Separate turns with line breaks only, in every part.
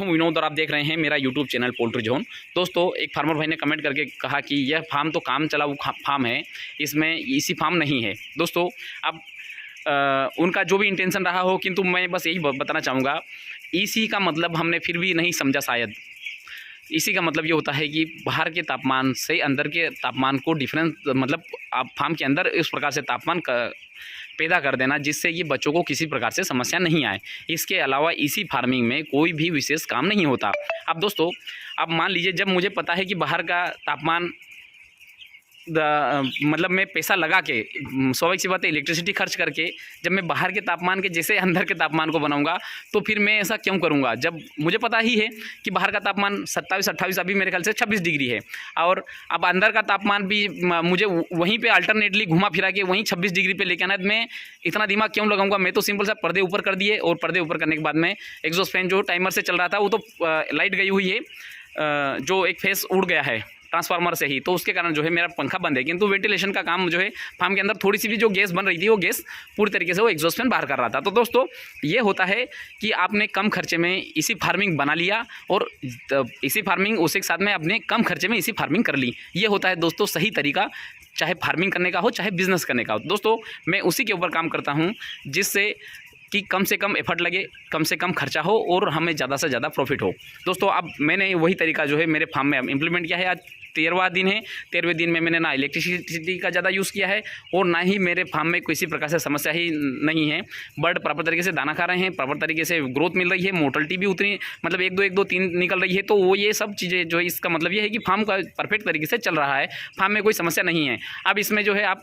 हूँ विनोद और आप देख रहे हैं मेरा यूट्यूब चैनल पोल्ट्री जोन। दोस्तों, एक फार्मर भाई ने कमेंट करके कहा कि यह फार्म तो काम चलाऊ फार्म है, इसमें इसी फार्म नहीं है। दोस्तों, अब उनका जो भी इंटेंशन रहा हो, किंतु मैं बस यही बताना चाहूँगा, इसी का मतलब हमने फिर भी नहीं समझा शायद। इसी का मतलब ये होता है कि बाहर के तापमान से अंदर के तापमान को डिफरेंस, मतलब आप फार्म के अंदर इस प्रकार से तापमान पैदा कर देना जिससे ये बच्चों को किसी प्रकार से समस्या नहीं आए। इसके अलावा इसी फार्मिंग में कोई भी विशेष काम नहीं होता। अब दोस्तों, अब मान लीजिए जब मुझे पता है कि बाहर का तापमान मतलब मैं पैसा लगा के, स्वाभाविक सी बात है, इलेक्ट्रिसिटी खर्च करके जब मैं बाहर के तापमान के जैसे अंदर के तापमान को बनाऊंगा, तो फिर मैं ऐसा क्यों करूंगा जब मुझे पता ही है कि बाहर का तापमान 27-28, अभी मेरे ख्याल से 26 डिग्री है, और अब अंदर का तापमान भी मुझे वहीं पे अल्टरनेटली घुमा फिरा के वहीं 26 डिग्री पे लेके आना है। मैं इतना दिमाग क्यों लगाऊंगा? मैं तो सिंपल सा पर्दे ऊपर कर दिए, और पर्दे ऊपर करने के बाद में एग्जॉस्ट फैन जो टाइमर से चल रहा था वो तो लाइट गई हुई है, जो एक फेस उड़ गया है ट्रांसफार्मर से ही, तो उसके कारण जो है मेरा पंखा बंद है। किंतु वेंटिलेशन का काम जो है फार्म के अंदर थोड़ी सी भी जो गैस बन रही थी, वो गैस पूरी तरीके से वो एग्जॉस्ट फैन बाहर कर रहा था। तो दोस्तों, ये होता है कि आपने कम खर्चे में इसी फार्मिंग बना लिया, और इसी फार्मिंग उसी के साथ में अपने कम खर्चे में इसी फार्मिंग कर ली। ये होता है दोस्तों सही तरीका, चाहे फार्मिंग करने का हो चाहे बिजनेस करने का हो। दोस्तों, मैं उसी के ऊपर काम करता हूँ जिससे कि कम से कम एफर्ट लगे, कम से कम खर्चा हो और हमें ज़्यादा से ज़्यादा प्रॉफिट हो। दोस्तों, अब मैंने वही तरीका जो है मेरे फार्म में इम्प्लीमेंट किया है। आज 13वां दिन है। 13वें दिन में मैंने ना इलेक्ट्रिसिटी का ज़्यादा यूज़ किया है, और ना ही मेरे फार्म में किसी प्रकार से समस्या ही नहीं है। बर्ड प्रॉपर तरीके से दाना खा रहे हैं, प्रॉपर तरीके से ग्रोथ मिल रही है, मोर्टलिटी भी उतनी, मतलब 1-2 निकल रही है। तो वो ये सब चीज़ें जो है, इसका मतलब ये है कि फार्म का परफेक्ट तरीके से चल रहा है, फार्म में कोई समस्या नहीं है। अब इसमें जो है आप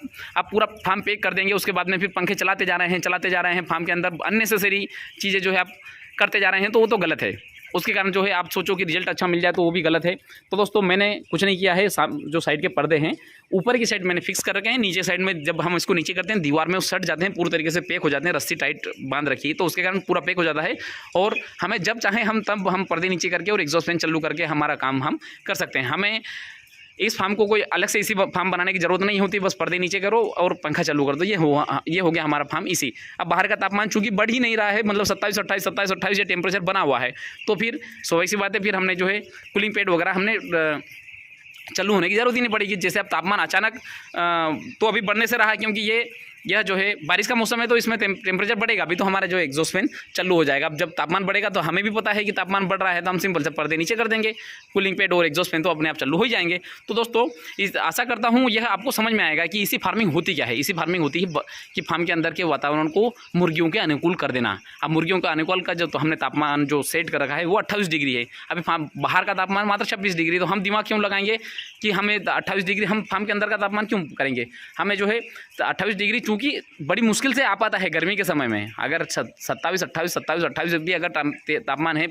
पूरा फार्म पैक कर देंगे, उसके बाद में फिर पंखे चलाते जा रहे हैं, फार्म के अंदर अननेसेसरी चीज़ें जो है आप करते जा रहे हैं, तो वो तो गलत है। उसके कारण जो है आप सोचो कि रिजल्ट अच्छा मिल जाए, तो वो भी गलत है। तो दोस्तों, मैंने कुछ नहीं किया है। जो साइड के पर्दे हैं, ऊपर की साइड मैंने फिक्स कर रखे हैं, नीचे साइड में जब हम इसको नीचे करते हैं दीवार में वो सट जाते हैं, पूरी तरीके से पैक हो जाते हैं, रस्सी टाइट बांध रखी है, तो उसके कारण पूरा पैक हो जाता है। और हमें जब चाहें हम तब हम पर्दे नीचे करके और एग्जॉस्ट फैन चालू करके हमारा काम हम कर सकते हैं। हमें इस फार्म को कोई अलग से इसी फार्म बनाने की ज़रूरत नहीं होती, बस पर्दे नीचे करो और पंखा चालू कर दो, ये हो गया हमारा फार्म इसी। अब बाहर का तापमान चूंकि बढ़ ही नहीं रहा है, मतलब 27-28 ये टेम्परेचर बना हुआ है, तो फिर स्वाभाविक सी बात है, फिर हमने जो है कूलिंग पैड वगैरह हमने चालू होने की ज़रूरत ही नहीं पड़ेगी। जैसे अब तापमान अचानक तो अभी बढ़ने से रहा है, क्योंकि यह जो है बारिश का मौसम है, तो इसमें टेम्परेचर बढ़ेगा, अभी तो हमारा जो एग्जॉस्ट फैन चालू हो जाएगा। अब जब तापमान बढ़ेगा तो हमें भी पता है कि तापमान बढ़ रहा है, तो हम सिंपल से पर्दे नीचे कर देंगे, कूलिंग पैड और एग्जॉस्ट फैन तो अपने आप चालू हो ही जाएंगे। तो दोस्तों, आशा करता हूँ यह आपको समझ में आएगा कि इसी फार्मिंग होती क्या है। इसी फार्मिंग होती है कि फार्म के अंदर के वातावरण को मुर्गियों के अनुकूल कर देना। अब मुर्गियों का अनुकूल का जो तो हमने तापमान जो सेट कर रखा है वो 28 डिग्री है। अभी बाहर का तापमान मात्र 26 डिग्री, तो हम दिमाग क्यों लगाएंगे कि हमें 28 डिग्री, हम फार्म के अंदर का तापमान क्यों करेंगे? हमें जो है 28 डिग्री चूँकि बड़ी मुश्किल से आ पाता है गर्मी के समय में। अगर 27-28 भी अगर तापमान है,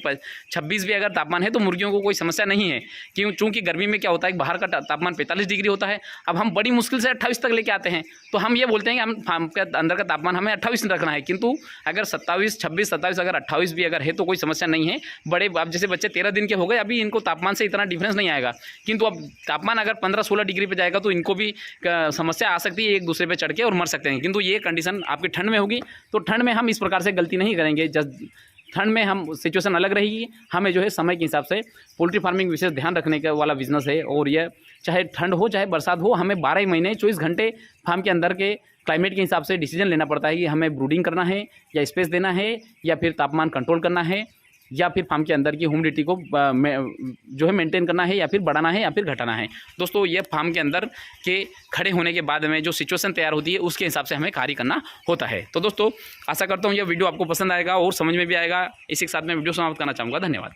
26 भी अगर तापमान है, तो मुर्गियों को कोई समस्या नहीं है। क्यों? चूँकि गर्मी में क्या होता है, बाहर का तापमान 45 डिग्री होता है। अब हम बड़ी मुश्किल से 28 तक लेके आते हैं, तो हम ये बोलते हैं कि हम फार्म के अंदर का तापमान हमें 28 रखना है। किंतु अगर 27, 26, 27 अगर 28 भी अगर है तो कोई समस्या नहीं है। बड़े अब जैसे बच्चे 13 दिन के हो गए, अभी इनको तापमान से इतना डिफरेंस नहीं आएगा। किंतु अब तापमान अगर 15-16 डिग्री पे जाएगा तो इनको भी समस्या आ सकती है, एक दूसरे पे चढ़ के और मर सकते हैं। किंतु ये कंडीशन आपकी ठंड में होगी, तो ठंड में हम इस प्रकार से गलती नहीं करेंगे। ठंड में हम सिचुएशन अलग रहेगी। हमें जो है समय के हिसाब से पोल्ट्री फार्मिंग विशेष ध्यान रखने का वाला बिजनेस है, और यह चाहे ठंड हो चाहे बरसात हो, हमें 12 महीने 24 घंटे फार्म के अंदर के क्लाइमेट के हिसाब से डिसीजन लेना पड़ता है कि हमें ब्रूडिंग करना है या स्पेस देना है, या फिर तापमान कंट्रोल करना है, या फिर फार्म के अंदर की ह्यूमिडिटी को जो है मेंटेन करना है, या फिर बढ़ाना है या फिर घटाना है। दोस्तों, ये फार्म के अंदर के खड़े होने के बाद में जो सिचुएशन तैयार होती है उसके हिसाब से हमें कार्य करना होता है। तो दोस्तों, आशा करता हूँ यह वीडियो आपको पसंद आएगा और समझ में भी आएगा। इसी के साथ मैं वीडियो समाप्त करना चाहूँगा। धन्यवाद।